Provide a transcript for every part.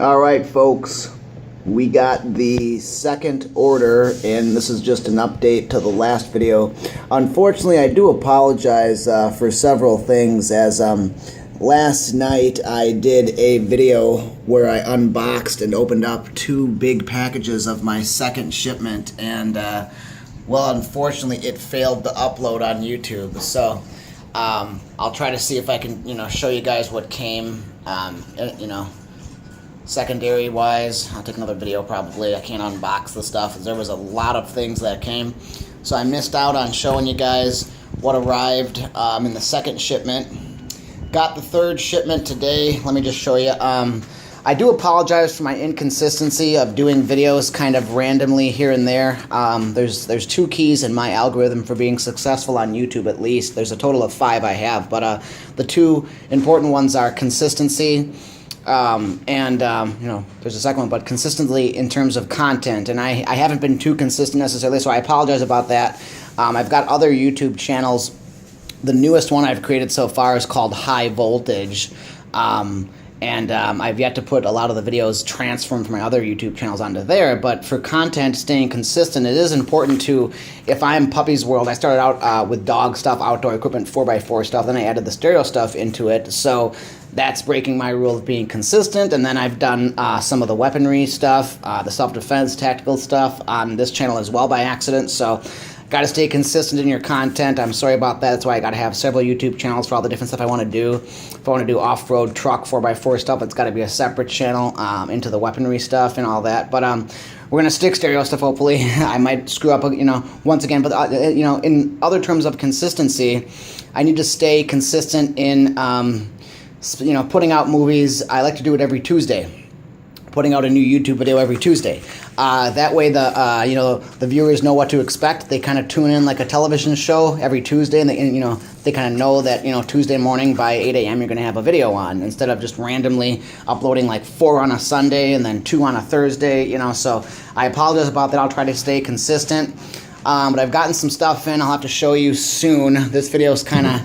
Alright folks, we got the second order, and this is just an update to the last video. Unfortunately, I do apologize for several things, as last night I did a video where I unboxed and opened up two big packages of my second shipment, and well, unfortunately it failed to upload on YouTube. So I'll try to see if I can show you guys what came, secondary wise. I'll take another video probably. I can't unbox the stuff, as there was a lot of things that came, so I missed out on showing you guys what arrived in the second shipment. Got the third shipment today. Let me just show you. I do apologize for my inconsistency of doing videos kind of randomly here and there. There's two keys in my algorithm for being successful on YouTube, at least. There's a total of 5 I have, but the two important ones are consistency, there's a second one, but consistently in terms of content, and I haven't been too consistent necessarily, so I apologize about that. I've got other YouTube channels. The newest one I've created so far is called High Voltage, I've yet to put a lot of the videos transformed from my other YouTube channels onto there. But for content, staying consistent, it is important to, if I'm Puppy's World, I started out with dog stuff, outdoor equipment, 4x4 stuff, then I added the stereo stuff into it, so that's breaking my rule of being consistent. And then I've done some of the weaponry stuff, the self-defense, tactical stuff on this channel as well by accident, so got to stay consistent in your content. I'm sorry about that. That's why I got to have several YouTube channels for all the different stuff I want to do. If I want to do off-road truck 4x4 stuff, it's got to be a separate channel into the weaponry stuff and all that. But we're going to stick stereo stuff, hopefully. I might screw up, once again. But, in other terms of consistency, I need to stay consistent in, putting out movies. I like to do it every Tuesday. Putting out a new YouTube video every Tuesday. That way the viewers know what to expect. They kind of tune in like a television show every Tuesday, and they kind of know that Tuesday morning by 8 a.m. you're going to have a video on, instead of just randomly uploading like 4 on a Sunday and then 2 on a Thursday. So I apologize about that. I'll try to stay consistent. But I've gotten some stuff in. I'll have to show you soon. This video is kind of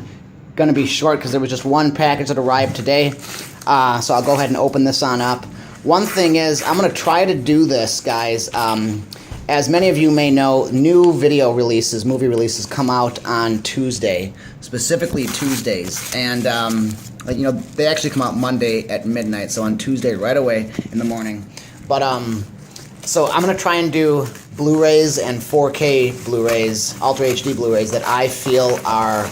going to be short because there was just one package that arrived today. So I'll go ahead and open this on up. One thing is, I'm going to try to do this, guys. As many of you may know, new video releases, movie releases, come out on Tuesday, specifically Tuesdays. And, they actually come out Monday at midnight, so on Tuesday right away in the morning. But, so I'm going to try and do Blu-rays and 4K Blu-rays, Ultra HD Blu-rays that I feel are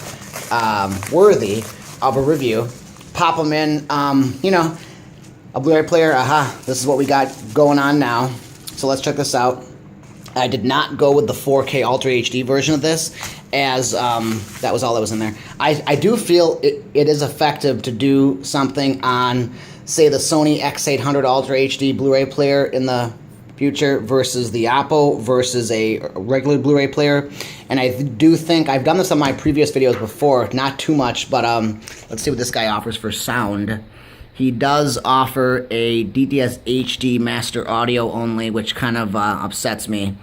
worthy of a review. Pop them in, a Blu-ray player, this is what we got going on now. So let's check this out. I did not go with the 4K Ultra HD version of this, as that was all that was in there. I do feel it is effective to do something on, say, the Sony X800 Ultra HD Blu-ray player in the future versus the Oppo versus a regular Blu-ray player. And I do think, I've done this on my previous videos before, not too much, but let's see what this guy offers for sound. He does offer a DTS HD master audio only, which kind of upsets me,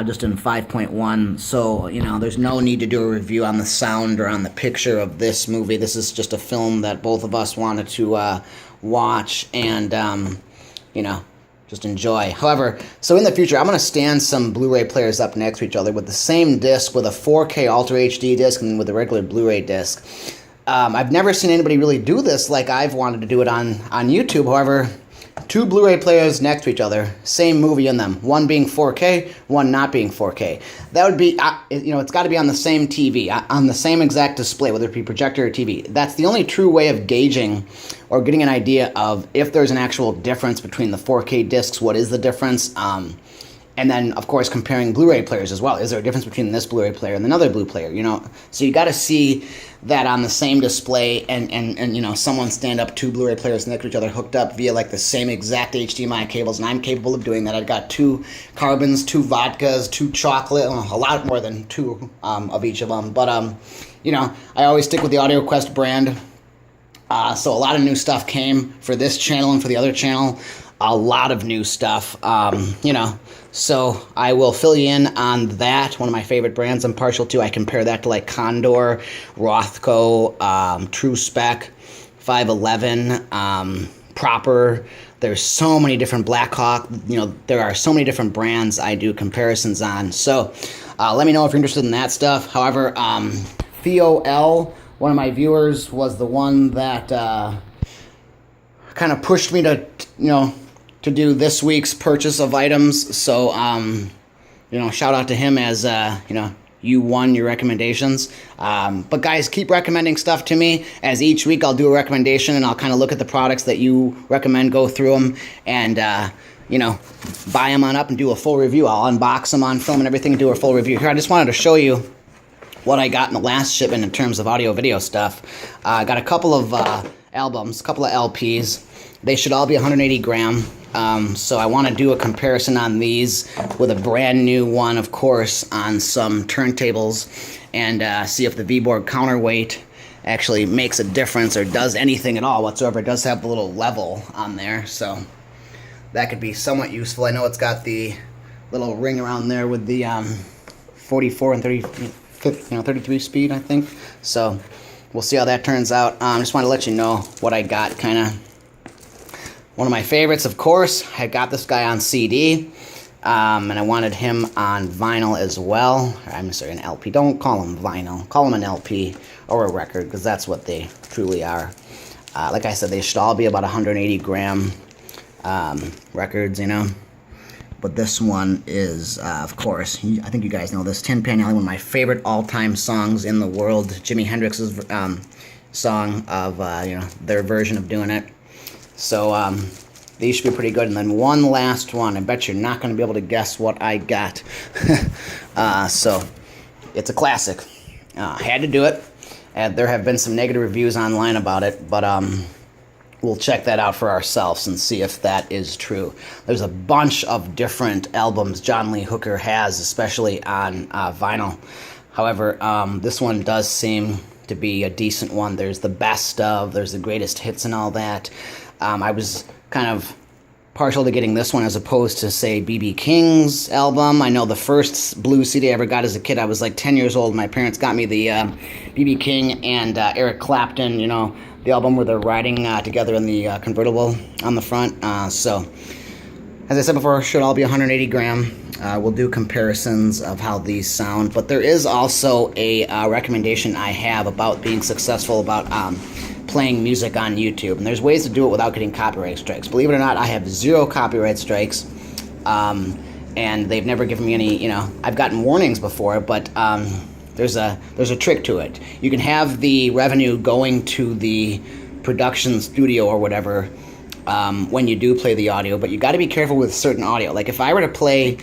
just in 5.1. So, there's no need to do a review on the sound or on the picture of this movie. This is just a film that both of us wanted to watch and, just enjoy. However, so in the future, I'm going to stand some Blu-ray players up next to each other with the same disc, with a 4K Ultra HD disc and with a regular Blu-ray disc. I've never seen anybody really do this like I've wanted to do it on YouTube. However, 2 Blu-ray players next to each other, same movie in them, one being 4K, one not being 4K. That would be, it's got to be on the same TV, on the same exact display, whether it be projector or TV. That's the only true way of gauging or getting an idea of if there's an actual difference between the 4K discs, what is the difference, and then, of course, comparing Blu-ray players as well. Is there a difference between this Blu-ray player and another Blu player? So you got to see that on the same display, and someone stand up 2 Blu-ray players next to each other, hooked up via like the same exact HDMI cables, and I'm capable of doing that. I've got 2 carbons, 2 vodkas, 2 chocolate, a lot more than 2 of each of them. But I always stick with the AudioQuest brand. So a lot of new stuff came for this channel and for the other channel. A lot of new stuff, so I will fill you in on that. One of my favorite brands I'm partial to. I compare that to like Condor, Rothco, True Spec, 511, Proper, There's so many different Blackhawk, there are so many different brands I do comparisons on. So let me know if you're interested in that stuff. However, Theo L, one of my viewers, was the one that kind of pushed me to, to do this week's purchase of items. So, shout out to him as, you won your recommendations. But guys, keep recommending stuff to me, as each week I'll do a recommendation and I'll kind of look at the products that you recommend, go through them, and, buy them on up and do a full review. I'll unbox them on film and everything and do a full review. Here, I just wanted to show you what I got in the last shipment in terms of audio video stuff. I got a couple of albums, a couple of LPs. They should all be 180 gram. So I want to do a comparison on these with a brand new one, of course, on some turntables, and see if the Vborg counterweight actually makes a difference or does anything at all whatsoever. It does have the little level on there, so that could be somewhat useful. I know it's got the little ring around there with the 44 and 33 speed, I think. So we'll see how that turns out. Just want to let you know what I got, kind of. One of my favorites, of course, I got this guy on CD, and I wanted him on vinyl as well. I'm sorry, an LP. Don't call him vinyl. Call him an LP or a record, because that's what they truly are. Like I said, they should all be about 180 gram records, But this one is, of course, I think you guys know this, Tin Pan Alley, one of my favorite all-time songs in the world. Jimi Hendrix's song of, their version of doing it. So these should be pretty good. And then one last one. I bet you're not going to be able to guess what I got. So it's a classic. I had to do it. And there have been some negative reviews online about it, but we'll check that out for ourselves and see if that is true. There's a bunch of different albums John Lee Hooker has, especially on vinyl. However, this one does seem to be a decent one. There's the best of, there's the greatest hits and all that. I was kind of partial to getting this one as opposed to, say, B.B. King's album. I know the first blues CD I ever got as a kid, I was like 10 years old. My parents got me the B.B. King and Eric Clapton, the album where they're riding together in the convertible on the front. So, as I said before, should all be 180 gram. We'll do comparisons of how these sound. But there is also a recommendation I have about being successful about playing music on YouTube, and there's ways to do it without getting copyright strikes. Believe it or not, I have 0 copyright strikes, and they've never given me any. I've gotten warnings before, but there's a trick to it. You can have the revenue going to the production studio or whatever when you do play the audio, but you got to be careful with certain audio. Like if I were to play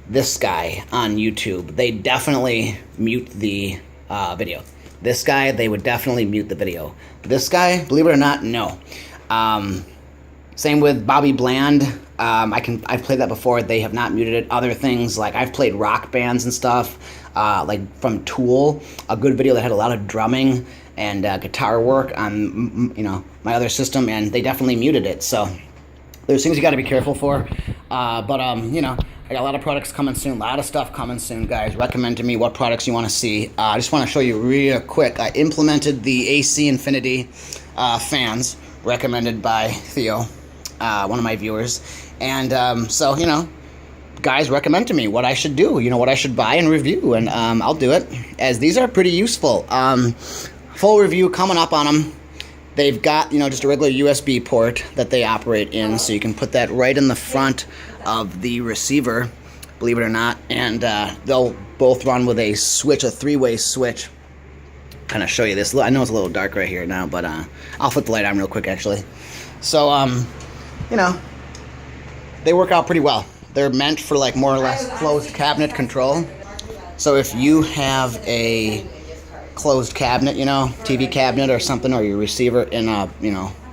this guy on YouTube, they definitely mute the video. This guy, they would definitely mute the video. This guy, believe it or not, no. Same with Bobby Bland. I've played that before. They have not muted it. Other things, like I've played rock bands and stuff, like from Tool, a good video that had a lot of drumming and guitar work on, my other system, and they definitely muted it. So there's things you got to be careful for. But I got a lot of products coming soon, a lot of stuff coming soon, guys. Recommend to me what products you want to see. I just want to show you real quick. I implemented the AC Infinity fans, recommended by Theo, one of my viewers. And so, guys recommend to me what I should do, what I should buy and review, and I'll do it, as these are pretty useful. Full review coming up on them. They've got, just a regular USB port that they operate in, so you can put that right in the front of the receiver, believe it or not, and they'll both run with a switch, a 3-way switch. Kind of show you this. I know it's a little dark right here now, but I'll flip the light on real quick, actually. So, they work out pretty well. They're meant for like more or less closed cabinet control. So if you have a closed cabinet, TV cabinet or something, or your receiver in a,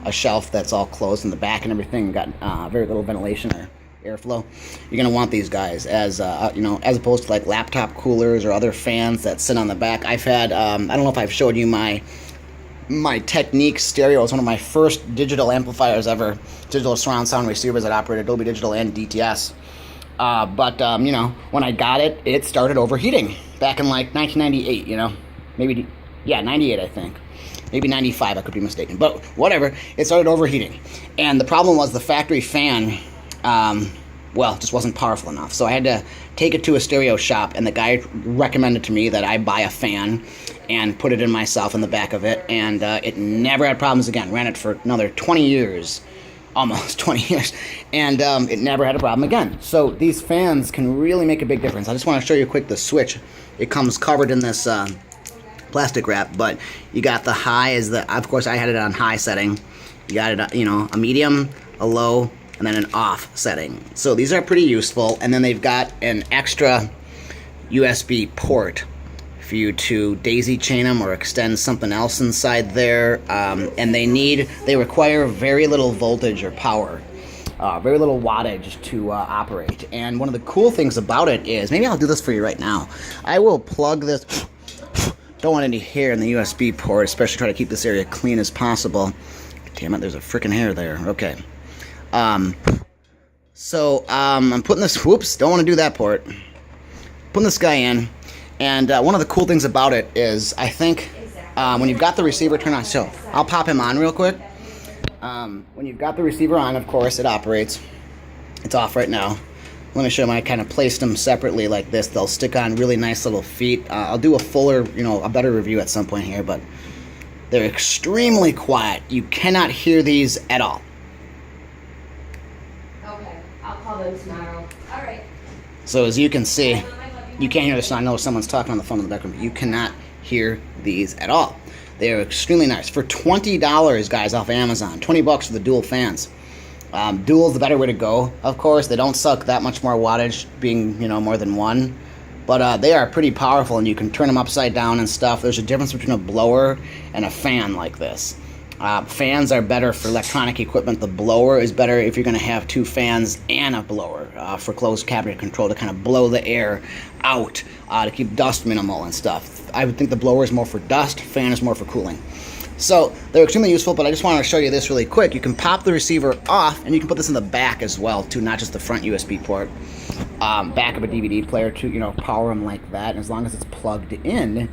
a shelf that's all closed in the back and everything, got very little ventilation or airflow, you're going to want these guys as, as opposed to like laptop coolers or other fans that sit on the back. I've had, I don't know if I've showed you my Technique stereo. It was one of my first digital amplifiers ever, digital surround sound receivers that operated Dolby Digital and DTS. But when I got it, it started overheating back in like 1998, maybe Yeah, 98, I think. Maybe 95, I could be mistaken. But whatever, it started overheating. And the problem was the factory fan, well, just wasn't powerful enough. So I had to take it to a stereo shop, and the guy recommended to me that I buy a fan and put it in myself in the back of it. And it never had problems again. Ran it for another 20 years. Almost 20 years, and it never had a problem again. So these fans can really make a big difference. I just want to show you quick the switch. It comes covered in this plastic wrap, but you got the high as the, of course I had it on high setting. You got it, you know, a medium, a low, and then an off setting. So these are pretty useful, and then they've got an extra USB port for you to daisy chain them or extend something else inside there, and they require very little voltage or power, very little wattage to operate. And one of the cool things about it is, maybe I'll do this for you right now. I will plug this. Don't want any hair in the USB port, especially try to keep this area clean as possible. Damn it, there's a freaking hair there. Okay. So I'm putting this. Whoops, don't want to do that port. Putting this guy in. And one of the cool things about it is, I think, when you've got the receiver turned on, so I'll pop him on real quick. When you've got the receiver on, of course, it operates. It's off right now. Let me show you. I kind of placed them separately like this. They'll stick on really nice little feet. I'll do a fuller, a better review at some point here, but they're extremely quiet. You cannot hear these at all. Okay, I'll call them tomorrow. All right. So as you can see, you can't hear the sound. I know someone's talking on the phone in the background, but you cannot hear these at all. They are extremely nice. For $20, guys, off Amazon, $20 for the dual fans. Dual is the better way to go, of course. They don't suck that much more wattage, being, more than one. But they are pretty powerful, and you can turn them upside down and stuff. There's a difference between a blower and a fan like this. Fans are better for electronic equipment. The blower is better if you're going to have two fans and a blower for closed cabinet control to kind of blow the air out to keep dust minimal and stuff. I would think the blower is more for dust, fan is more for cooling. So they're extremely useful, but I just wanted to show you this really quick. You can pop the receiver off, and you can put this in the back as well, too, not just the front USB port. Back of a DVD player, too, power them like that. And as long as it's plugged in,